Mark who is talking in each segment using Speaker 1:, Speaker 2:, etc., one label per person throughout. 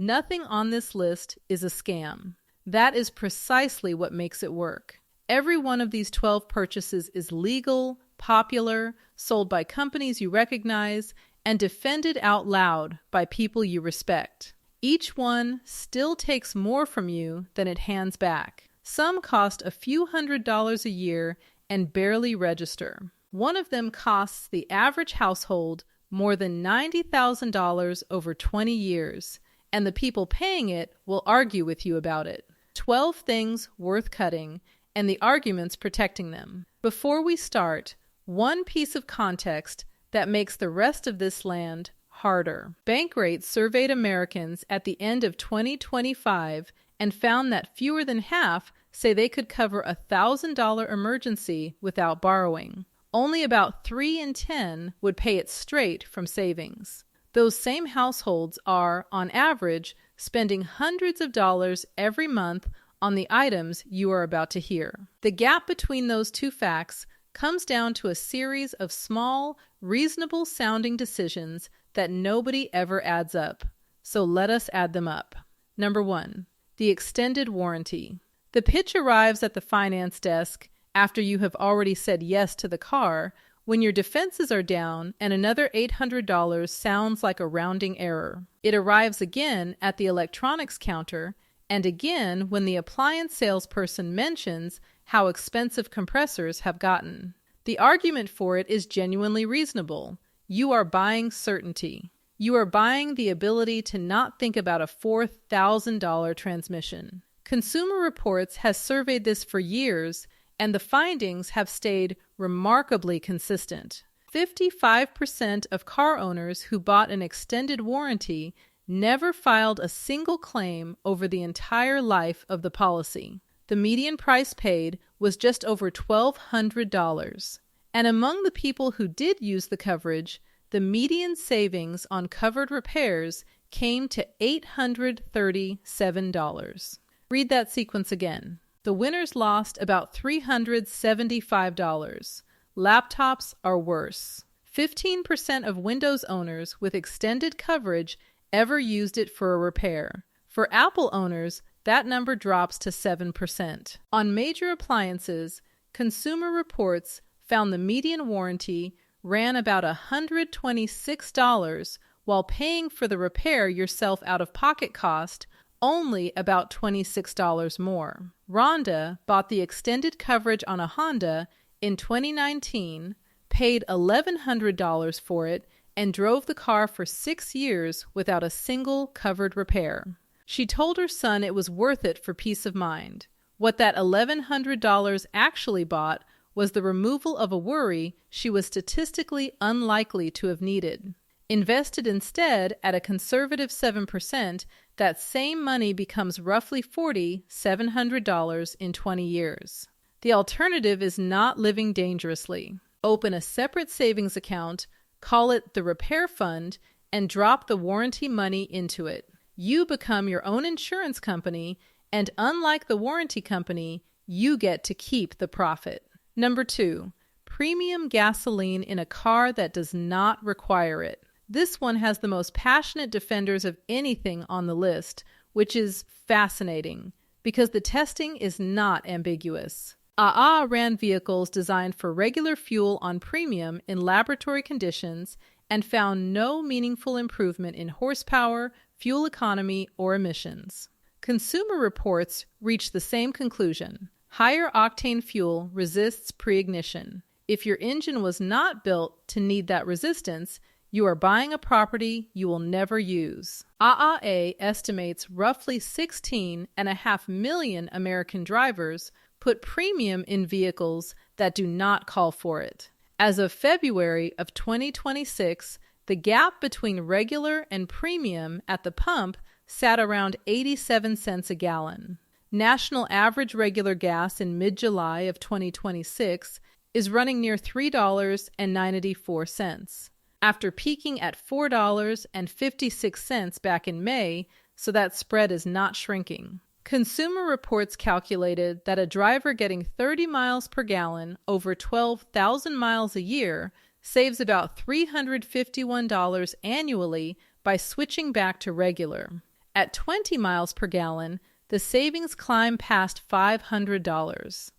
Speaker 1: Nothing on this list is a scam. That is precisely what makes it work. Every one of these 12 purchases is legal, popular, sold by companies you recognize, and defended out loud by people you respect. Each one still takes more from you than it hands back. Some cost a few $100s a year and barely register. One of them costs the average household more than $90,000 over 20 years, and the people paying it will argue with you about it. 12 things worth cutting, and the arguments protecting them. Before we start, one piece of context that makes the rest of this land harder. Bankrate surveyed Americans at the end of 2025 and found that fewer than half say they could cover a $1,000 emergency without borrowing. Only about 3 in 10 would pay it straight from savings. Those same households are, on average, spending hundreds of dollars every month on the items you are about to hear. The gap between those two facts comes down to a series of small, reasonable-sounding decisions that nobody ever adds up. So let us add them up. Number 1, the extended warranty. The pitch arrives at the finance desk after you have already said yes to the car, when your defenses are down and another $800 sounds like a rounding error. It arrives again at the electronics counter, and again when the appliance salesperson mentions how expensive compressors have gotten. The argument for it is genuinely reasonable. You are buying certainty. You are buying the ability to not think about a $4,000 transmission. Consumer Reports has surveyed this for years, and the findings have stayed remarkably consistent. 55% of car owners who bought an extended warranty never filed a single claim over the entire life of the policy. The median price paid was just over $1,200. And among the people who did use the coverage, the median savings on covered repairs came to $837. Read that sequence again. The winners lost about $375. Laptops are worse. 15% of Windows owners with extended coverage ever used it for a repair. For Apple owners, that number drops to 7%. On major appliances, Consumer Reports found the median warranty ran about $126, while paying for the repair yourself out of pocket cost only about $26 more. Rhonda bought the extended coverage on a Honda in 2019, paid $1,100 for it, and drove the car for 6 years without a single covered repair. She told her son it was worth it for peace of mind. What that $1,100 actually bought was the removal of a worry she was statistically unlikely to have needed. Invested instead at a conservative 7%, that same money becomes roughly $4,700 in 20 years. The alternative is not living dangerously. Open a separate savings account, call it the repair fund, and drop the warranty money into it. You become your own insurance company, and unlike the warranty company, you get to keep the profit. Number 2, premium gasoline in a car that does not require it. This one has the most passionate defenders of anything on the list, which is fascinating because the testing is not ambiguous. AA ran vehicles designed for regular fuel on premium in laboratory conditions and found no meaningful improvement in horsepower, fuel economy, or emissions. Consumer Reports reached the same conclusion. Higher octane fuel resists pre-ignition. If your engine was not built to need that resistance, you are buying a property you will never use. AAA estimates roughly 16.5 million American drivers put premium in vehicles that do not call for it. As of February of 2026, the gap between regular and premium at the pump sat around 87 cents a gallon. National average regular gas in mid-July of 2026 is running near $3.94. After peaking at $4.56 back in May, so that spread is not shrinking. Consumer Reports calculated that a driver getting 30 miles per gallon over 12,000 miles a year saves about $351 annually by switching back to regular. At 20 miles per gallon, the savings climb past $500.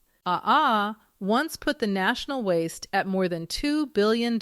Speaker 1: Once put the national waste at more than $2 billion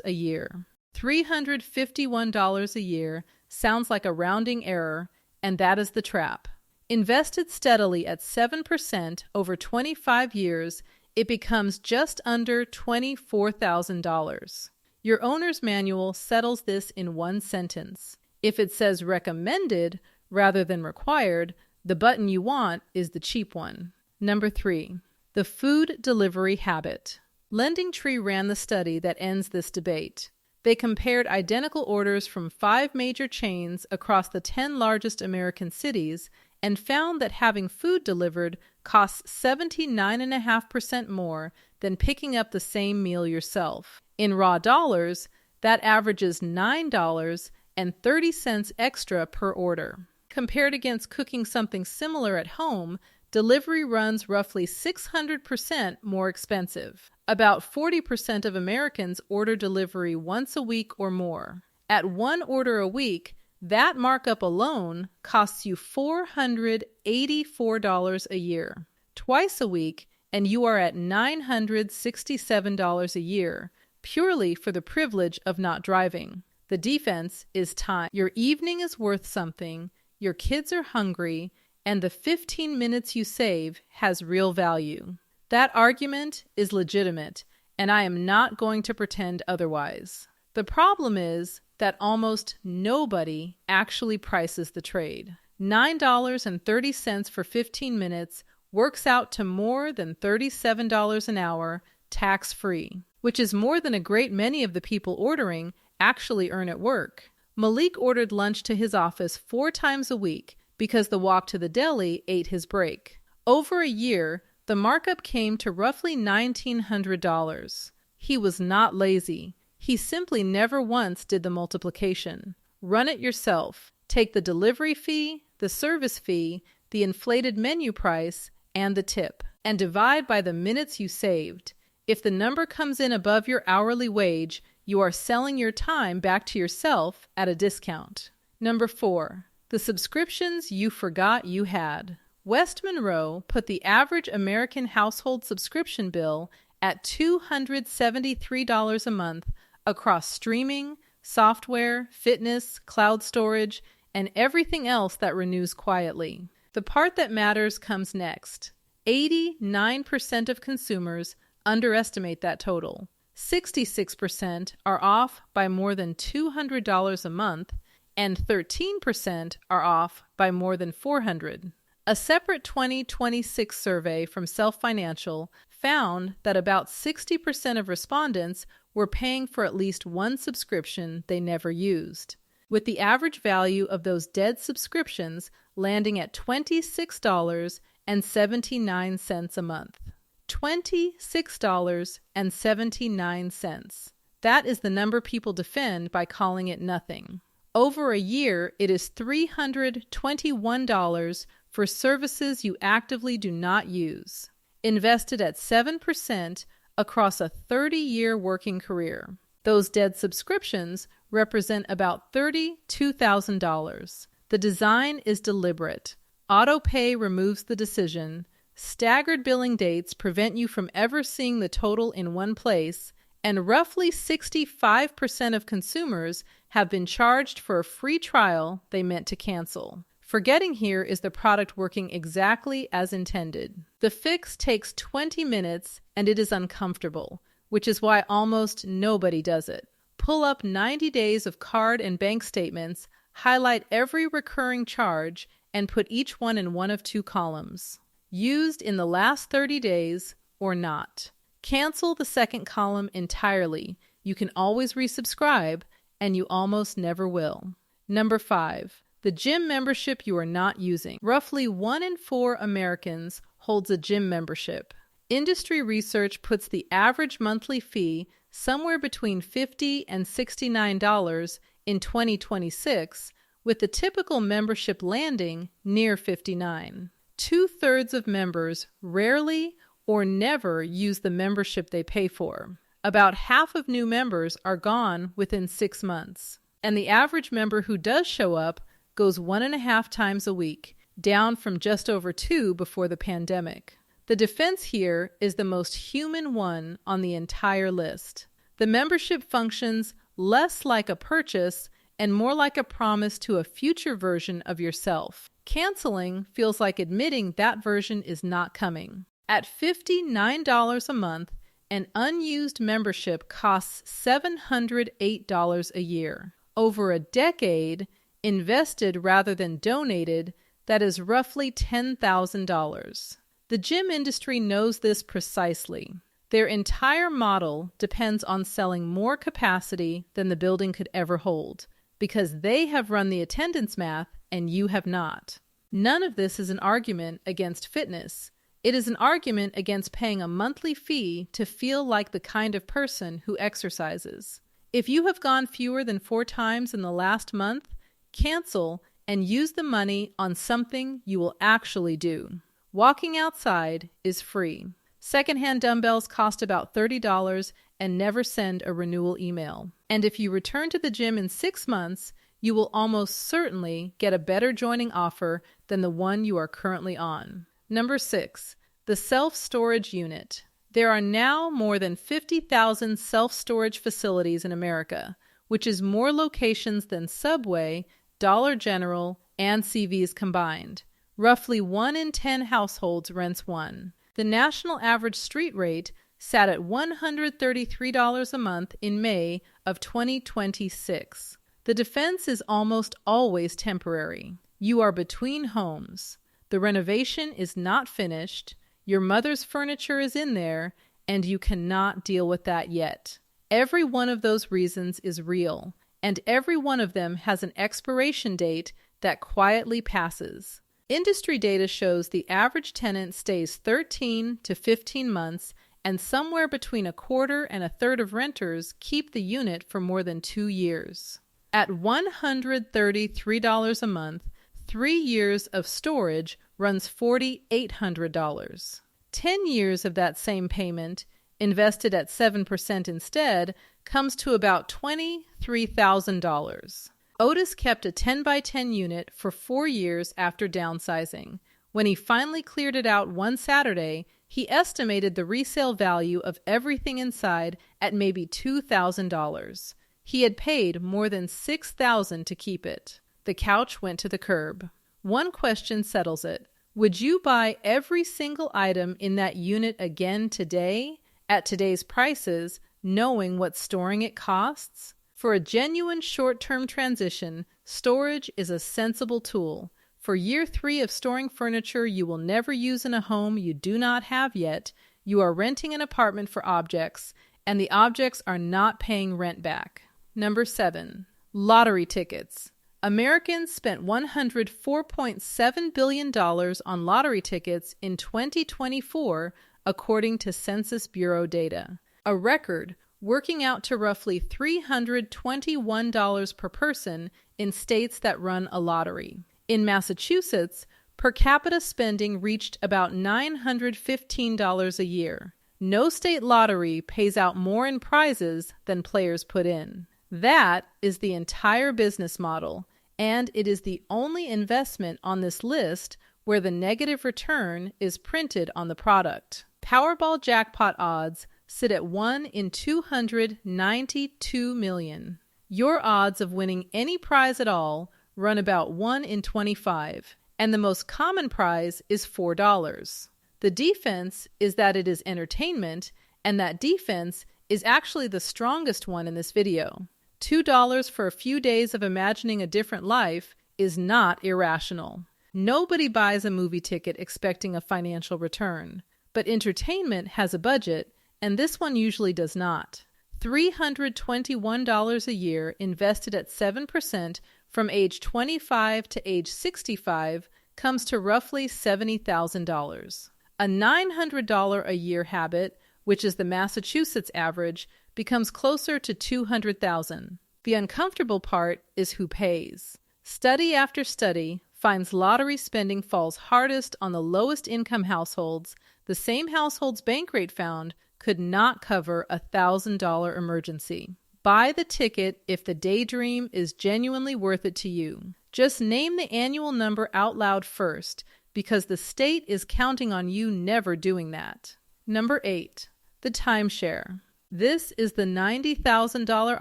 Speaker 1: a year. $351 a year sounds like a rounding error, and that is the trap. Invested steadily at 7% over 25 years, it becomes just under $24,000. Your owner's manual settles this in one sentence. If it says recommended rather than required, the button you want is the cheap one. Number 3, the food delivery habit. LendingTree ran the study that ends this debate. They compared identical orders from 5 major chains across the 10 largest American cities and found that having food delivered costs 79.5% more than picking up the same meal yourself. In raw dollars, that averages $9.30 extra per order. Compared against cooking something similar at home, delivery runs roughly 600% more expensive. About 40% of Americans order delivery once a week or more. At 1 order a week, that markup alone costs you $484 a year. Twice a week, and you are at $967 a year, purely for the privilege of not driving. The defense is time. Your evening is worth something, your kids are hungry, and the 15 minutes you save has real value. That argument is legitimate, and I am not going to pretend otherwise. The problem is that almost nobody actually prices the trade. $9.30 for 15 minutes works out to more than $37 an hour, tax-free, which is more than a great many of the people ordering actually earn at work. Malik ordered lunch to his office 4 times a week because the walk to the deli ate his break. Over a year, the markup came to roughly $1,900. He was not lazy. He simply never once did the multiplication. Run it yourself. Take the delivery fee, the service fee, the inflated menu price, and the tip, and divide by the minutes you saved. If the number comes in above your hourly wage, you are selling your time back to yourself at a discount. Number 4, the subscriptions you forgot you had. West Monroe put the average American household subscription bill at $273 a month across streaming, software, fitness, cloud storage, and everything else that renews quietly. The part that matters comes next. 89% of consumers underestimate that total. 66% are off by more than $200 a month, and 13% are off by more than $400. A separate 2026 survey from Self Financial found that about 60% of respondents were paying for at least one subscription they never used, with the average value of those dead subscriptions landing at $26.79 a month. $26.79. That is the number people defend by calling it nothing. Over a year, it is $321 for services you actively do not use, invested at 7% across a 30-year working career. Those dead subscriptions represent about $32,000. The design is deliberate. Auto-pay removes the decision. Staggered billing dates prevent you from ever seeing the total in one place, and roughly 65% of consumers have been charged for a free trial they meant to cancel. Forgetting here is the product working exactly as intended. The fix takes 20 minutes and it is uncomfortable, which is why almost nobody does it. Pull up 90 days of card and bank statements, highlight every recurring charge, and put each one in one of 2 columns. Used in the last 30 days or not. Cancel the second column entirely. You can always resubscribe, and you almost never will. Number 5, the gym membership you are not using. Roughly 1 in 4 Americans holds a gym membership. Industry research puts the average monthly fee somewhere between $50 and $69 in 2026, with the typical membership landing near $59. 2/3 of members rarely or never use the membership they pay for. About half of new members are gone within 6 months. And the average member who does show up goes 1.5 times a week, down from just over 2 before the pandemic. The defense here is the most human one on the entire list. The membership functions less like a purchase and more like a promise to a future version of yourself. Canceling feels like admitting that version is not coming. At $59 a month, an unused membership costs $708 a year. Over a decade, invested rather than donated, that is roughly $10,000. The gym industry knows this precisely. Their entire model depends on selling more capacity than the building could ever hold, because they have run the attendance math and you have not. None of this is an argument against fitness. It is an argument against paying a monthly fee to feel like the kind of person who exercises. If you have gone fewer than 4 times in the last month, cancel and use the money on something you will actually do. Walking outside is free. Secondhand dumbbells cost about $30 and never send a renewal email. And if you return to the gym in 6 months, you will almost certainly get a better joining offer than the one you are currently on. Number 6, the self-storage unit. There are now more than 50,000 self-storage facilities in America, which is more locations than Subway, Dollar General, and CVS combined. Roughly 1 in 10 households rents one. The national average street rate sat at $133 a month in May of 2026. The defense is almost always temporary. You are between homes. The renovation is not finished. Your mother's furniture is in there, and you cannot deal with that yet. Every one of those reasons is real, and every one of them has an expiration date that quietly passes. Industry data shows the average tenant stays 13 to 15 months, and somewhere between 1/4 and 1/3 of renters keep the unit for more than 2 years. At $133 a month, 3 years of storage runs $4,800. 10 years of that same payment, invested at 7% instead, comes to about $23,000. Otis kept a 10 by 10 unit for 4 years after downsizing. When he finally cleared it out one Saturday, he estimated the resale value of everything inside at maybe $2,000. He had paid more than $6,000 to keep it. The couch went to the curb. One question settles it. Would you buy every single item in that unit again today, at today's prices, knowing what storing it costs? For a genuine short-term transition, storage is a sensible tool. For year 3 of storing furniture you will never use in a home you do not have yet, you are renting an apartment for objects, and the objects are not paying rent back. Number 7, lottery tickets. Americans spent $104.7 billion on lottery tickets in 2024, according to Census Bureau data. A record, working out to roughly $321 per person in states that run a lottery. In Massachusetts, per capita spending reached about $915 a year. No state lottery pays out more in prizes than players put in. That is the entire business model, and it is the only investment on this list where the negative return is printed on the product. Powerball jackpot odds sit at 1 in 292 million. Your odds of winning any prize at all run about 1 in 25, and the most common prize is $4. The defense is that it is entertainment, and that defense is actually the strongest one in this video. $2 for a few days of imagining a different life is not irrational. Nobody buys a movie ticket expecting a financial return, but entertainment has a budget, and this one usually does not. $321 a year invested at 7% from age 25 to age 65 comes to roughly $70,000. A $900 a year habit, which is the Massachusetts average, becomes closer to $200,000. The uncomfortable part is who pays. Study after study finds lottery spending falls hardest on the lowest income households. The same households Bankrate found could not cover a $1,000 emergency. Buy the ticket if the daydream is genuinely worth it to you. Just name the annual number out loud first, because the state is counting on you never doing that. Number 8, the timeshare. This is the $90,000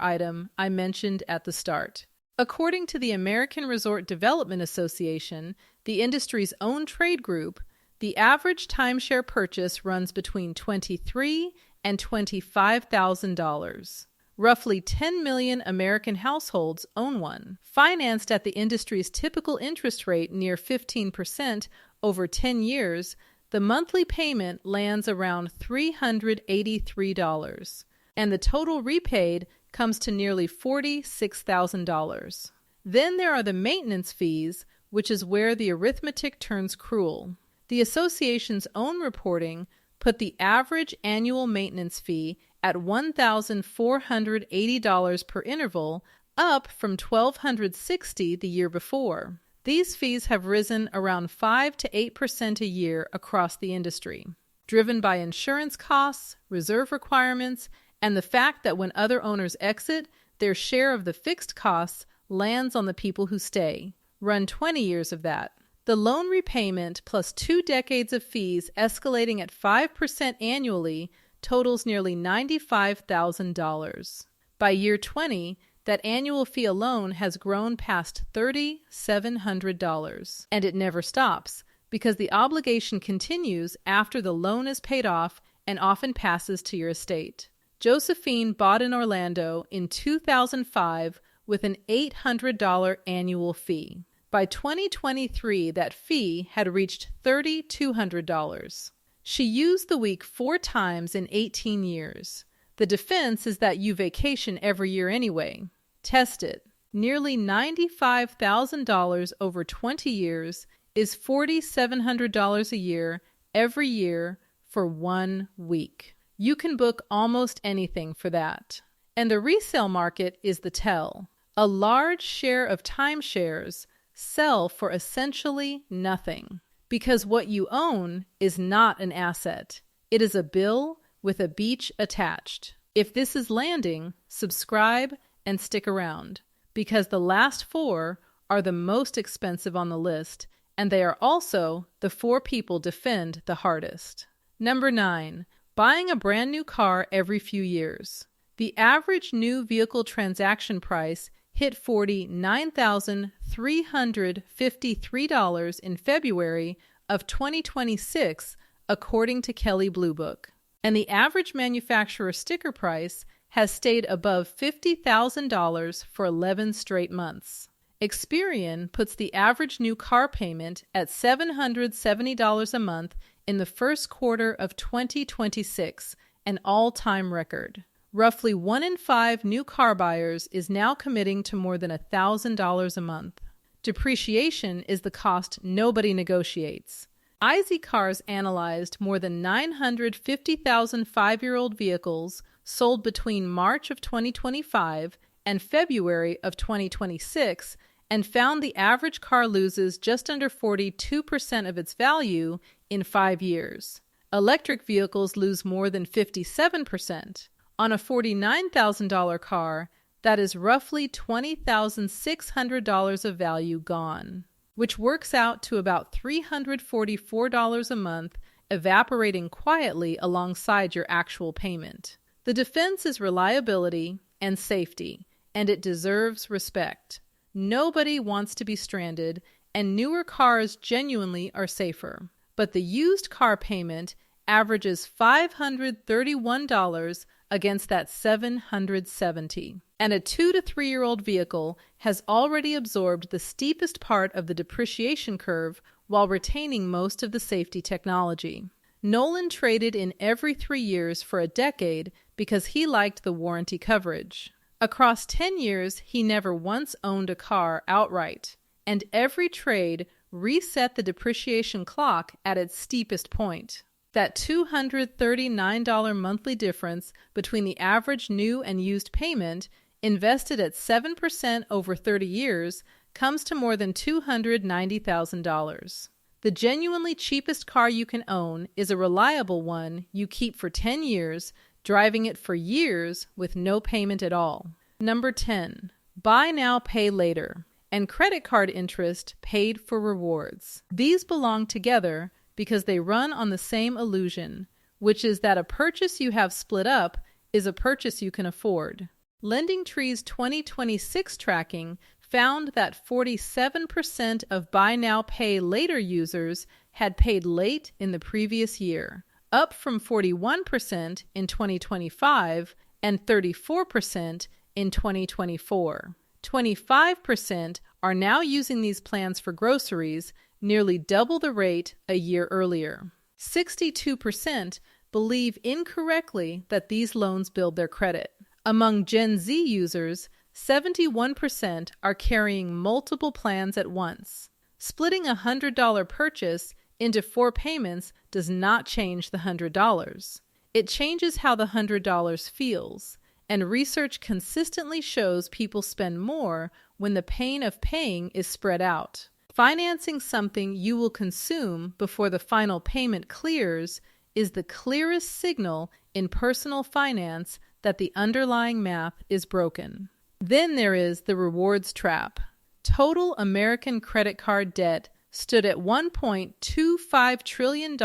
Speaker 1: item I mentioned at the start. According to the American Resort Development Association, the industry's own trade group, the average timeshare purchase runs between $23,000 and $25,000. Roughly 10 million American households own one. Financed at the industry's typical interest rate near 15% over 10 years, the monthly payment lands around $383, and the total repaid comes to nearly $46,000. Then there are the maintenance fees, which is where the arithmetic turns cruel. The association's own reporting put the average annual maintenance fee at $1,480 per interval, up from $1,260 the year before. These fees have risen around 5 to 8% a year across the industry, driven by insurance costs, reserve requirements, and the fact that when other owners exit, their share of the fixed costs lands on the people who stay. Run 20 years of that. The loan repayment plus 2 decades of fees escalating at 5% annually totals nearly $95,000. By year 20, that annual fee alone has grown past $3,700. And it never stops, because the obligation continues after the loan is paid off and often passes to your estate. Josephine bought in Orlando in 2005 with an $800 annual fee. By 2023, that fee had reached $3,200. She used the week 4 times in 18 years. The defense is that you vacation every year anyway. Test it. Nearly $95,000 over 20 years is $4,700 a year every year for 1 week. You can book almost anything for that. And the resale market is the tell. A large share of timeshares sell for essentially nothing, because what you own is not an asset. It is a bill with a beach attached. If this is landing, subscribe and stick around, because the last 4 are the most expensive on the list, and they are also the 4 people defend the hardest. Number 9, buying a brand new car every few years. The average new vehicle transaction price hit $49,353 in February of 2026, according to Kelley Blue Book. And the average manufacturer sticker price has stayed above $50,000 for 11 straight months. Experian puts the average new car payment at $770 a month in the first quarter of 2026, an all-time record. Roughly 1 in 5 new car buyers is now committing to more than $1,000 a month. Depreciation is the cost nobody negotiates. IZ Cars analyzed more than 950,000 5-year-old vehicles sold between March of 2025 and February of 2026 and found the average car loses just under 42% of its value in 5 years. Electric vehicles lose more than 57%. On a $49,000 car, that is roughly $20,600 of value gone, which works out to about $344 a month, evaporating quietly alongside your actual payment. The defense is reliability and safety, and it deserves respect. Nobody wants to be stranded, and newer cars genuinely are safer. But the used car payment averages $531 against that $770. And a 2 to 3 year old vehicle has already absorbed the steepest part of the depreciation curve while retaining most of the safety technology. Nolan traded in every 3 years for a decade because he liked the warranty coverage. Across 10 years, he never once owned a car outright, and every trade reset the depreciation clock at its steepest point. That $239 monthly difference between the average new and used payment, invested at 7% over 30 years, comes to more than $290,000. The genuinely cheapest car you can own is a reliable one you keep for 10 years, driving it for years with no payment at all. Number 10, buy now, pay later. and credit card interest paid for rewards. These belong together because they run on the same illusion, which is that a purchase you have split up is a purchase you can afford. LendingTree's 2026 tracking found that 47% of Buy Now Pay Later users had paid late in the previous year, up from 41% in 2025 and 34% in 2024. 25% are now using these plans for groceries, nearly double the rate a year earlier. 62% believe incorrectly that these loans build their credit. Among Gen Z users, 71% are carrying multiple plans at once. Splitting a $100 purchase into 4 payments does not change the $100. It changes how the $100 feels, and research consistently shows people spend more when the pain of paying is spread out. Financing something you will consume before the final payment clears is the clearest signal in personal finance that the underlying math is broken. Then there is the rewards trap. Total American credit card debt stood at $1.25 trillion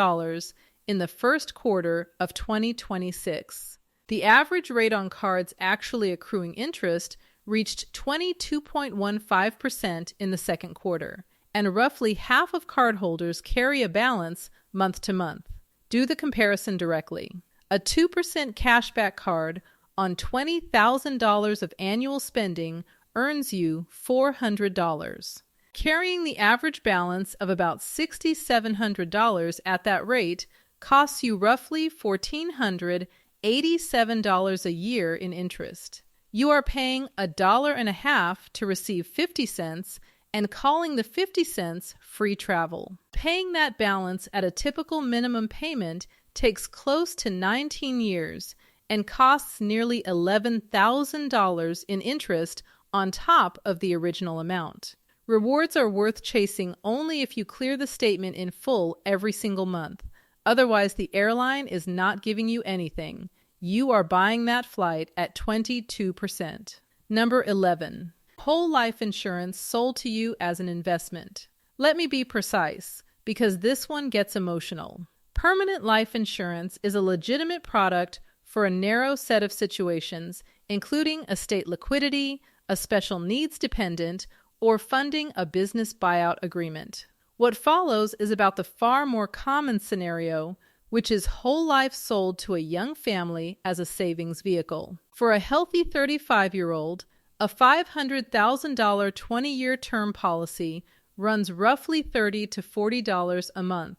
Speaker 1: in the first quarter of 2026. The average rate on cards actually accruing interest reached 22.15% in the second quarter, and roughly half of cardholders carry a balance month to month. Do the comparison directly. A 2% cashback card on $20,000 of annual spending earns you $400. Carrying the average balance of about $6,700 at that rate costs you roughly $1,487 a year in interest. You are paying $1.50 to receive 50 cents and calling the 50 cents free travel. Paying that balance at a typical minimum payment takes close to 19 years and costs nearly $11,000 in interest on top of the original amount. Rewards are worth chasing only if you clear the statement in full every single month. Otherwise, the airline is not giving you anything. You are buying that flight at 22%. Number 11. Whole life insurance sold to you as an investment. Let me be precise, because this one gets emotional. Permanent life insurance is a legitimate product for a narrow set of situations, including estate liquidity, a special needs dependent, or funding a business buyout agreement. What follows is about the far more common scenario, which is whole life sold to a young family as a savings vehicle. For a healthy 35-year-old, a $500,000 20-year term policy runs roughly $30 to $40 a month.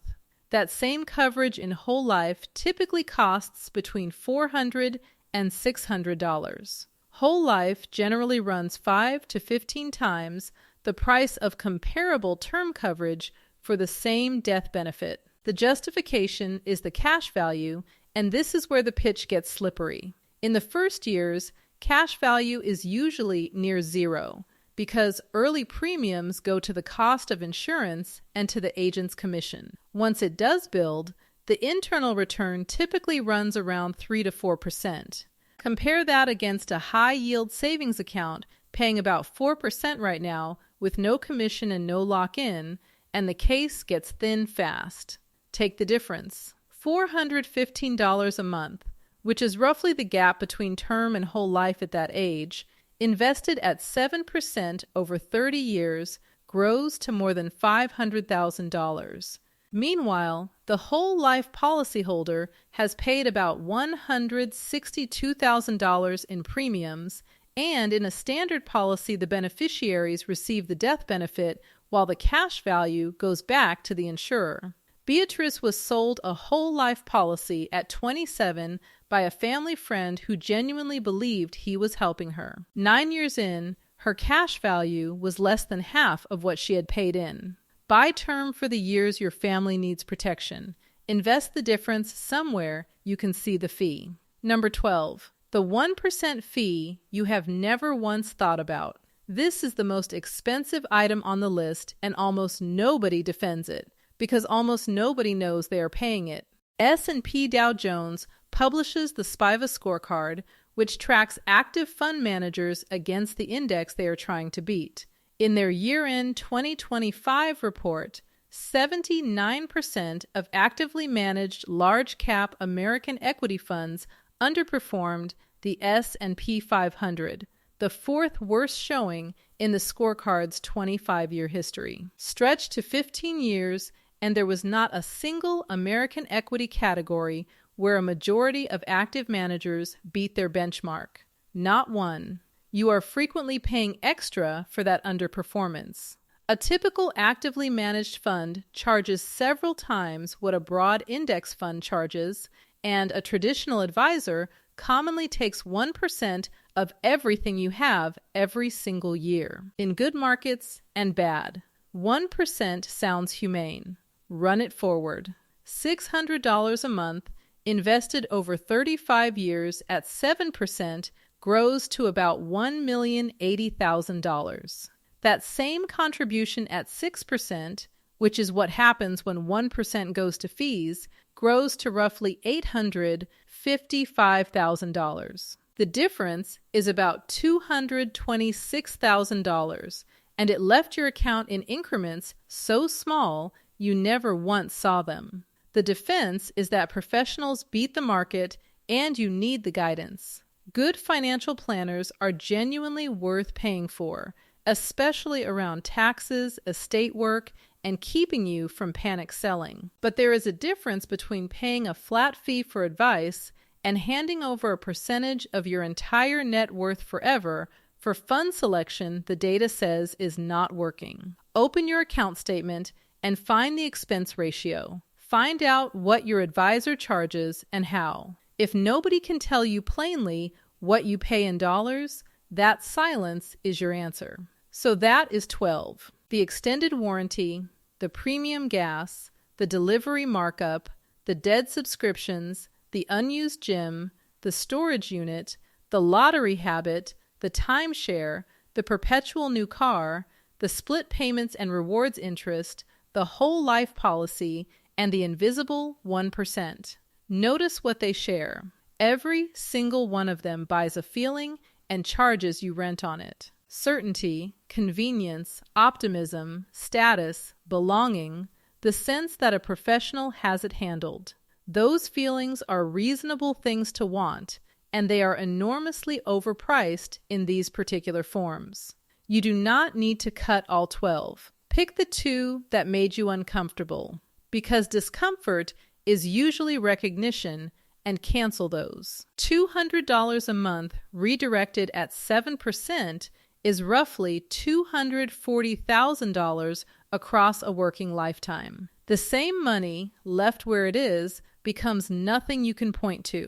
Speaker 1: That same coverage in whole life typically costs between $400 and $600. Whole life generally runs 5 to 15 times the price of comparable term coverage for the same death benefit. The justification is the cash value, and this is where the pitch gets slippery. In the first years, cash value is usually near zero because early premiums go to the cost of insurance and to the agent's commission. Once it does build, the internal return typically runs around 3 to 4%. Compare that against a high-yield savings account paying about 4% right now with no commission and no lock-in, and the case gets thin fast. Take the difference. $415 a month, which is roughly the gap between term and whole life at that age, invested at 7% over 30 years, grows to more than $500,000. Meanwhile, the whole life policyholder has paid about $162,000 in premiums, and in a standard policy, the beneficiaries receive the death benefit while the cash value goes back to the insurer. Beatrice was sold a whole life policy at 27 by a family friend who genuinely believed he was helping her. 9 years in, her cash value was less than half of what she had paid in. Buy term for the years your family needs protection. Invest the difference somewhere you can see the fee. Number 12. The 1% fee you have never once thought about. This is the most expensive item on the list, and almost nobody defends it, because almost nobody knows they are paying it. S&P Dow Jones publishes the SPIVA scorecard, which tracks active fund managers against the index they are trying to beat. In their year-end 2025 report, 79% of actively managed large-cap American equity funds underperformed the S&P 500, the fourth worst showing in the scorecard's 25-year history. Stretched to 15 years, and there was not a single American equity category where a majority of active managers beat their benchmark. Not one. You are frequently paying extra for that underperformance. A typical actively managed fund charges several times what a broad index fund charges, and a traditional advisor commonly takes 1% of everything you have every single year, in good markets and bad. 1% sounds humane. Run it forward. $600 a month, invested over 35 years at 7%, grows to about $1,080,000. That same contribution at 6%, which is what happens when 1% goes to fees, grows to roughly $855,000. The difference is about $226,000, and it left your account in increments so small you never once saw them. The defense is that professionals beat the market and you need the guidance. Good financial planners are genuinely worth paying for, especially around taxes, estate work, and keeping you from panic selling. But there is a difference between paying a flat fee for advice and handing over a percentage of your entire net worth forever for fund selection the data says is not working. Open your account statement and find the expense ratio. Find out what your advisor charges and how. If nobody can tell you plainly what you pay in dollars, that silence is your answer. So that is 12. The extended warranty, the premium gas, the delivery markup, the dead subscriptions, the unused gym, the storage unit, the lottery habit, the timeshare, the perpetual new car, the split payments and rewards interest, the whole life policy, and the invisible 1%. Notice what they share. Every single one of them buys a feeling and charges you rent on it. Certainty, convenience, optimism, status, belonging, the sense that a professional has it handled. Those feelings are reasonable things to want, and they are enormously overpriced in these particular forms. You do not need to cut all 12. Pick the 2 that made you uncomfortable, because discomfort is usually recognition, and cancel those. $200 a month redirected at 7% is roughly $240,000 across a working lifetime. The same money left where it is becomes nothing you can point to.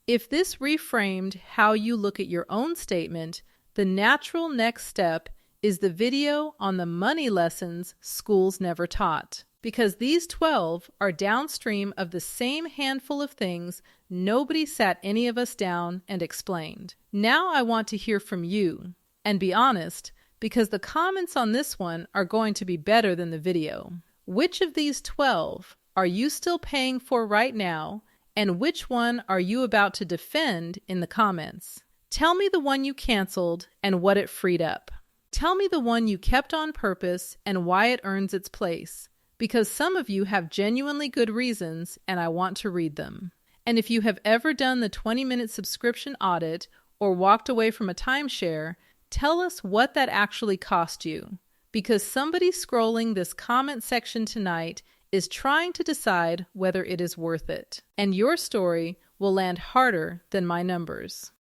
Speaker 1: If this reframed how you look at your own statement, the natural next step is the video on the money lessons schools never taught. Because these 12 are downstream of the same handful of things nobody sat any of us down and explained. Now I want to hear from you. And be honest, because the comments on this one are going to be better than the video. Which of these 12 are you still paying for right now, and which one are you about to defend in the comments? Tell me the one you canceled and what it freed up. Tell me the one you kept on purpose and why it earns its place, because some of you have genuinely good reasons and I want to read them. And if you have ever done the 20-minute subscription audit or walked away from a timeshare, tell us what that actually cost you, because somebody scrolling this comment section tonight is trying to decide whether it is worth it. And your story will land harder than my numbers.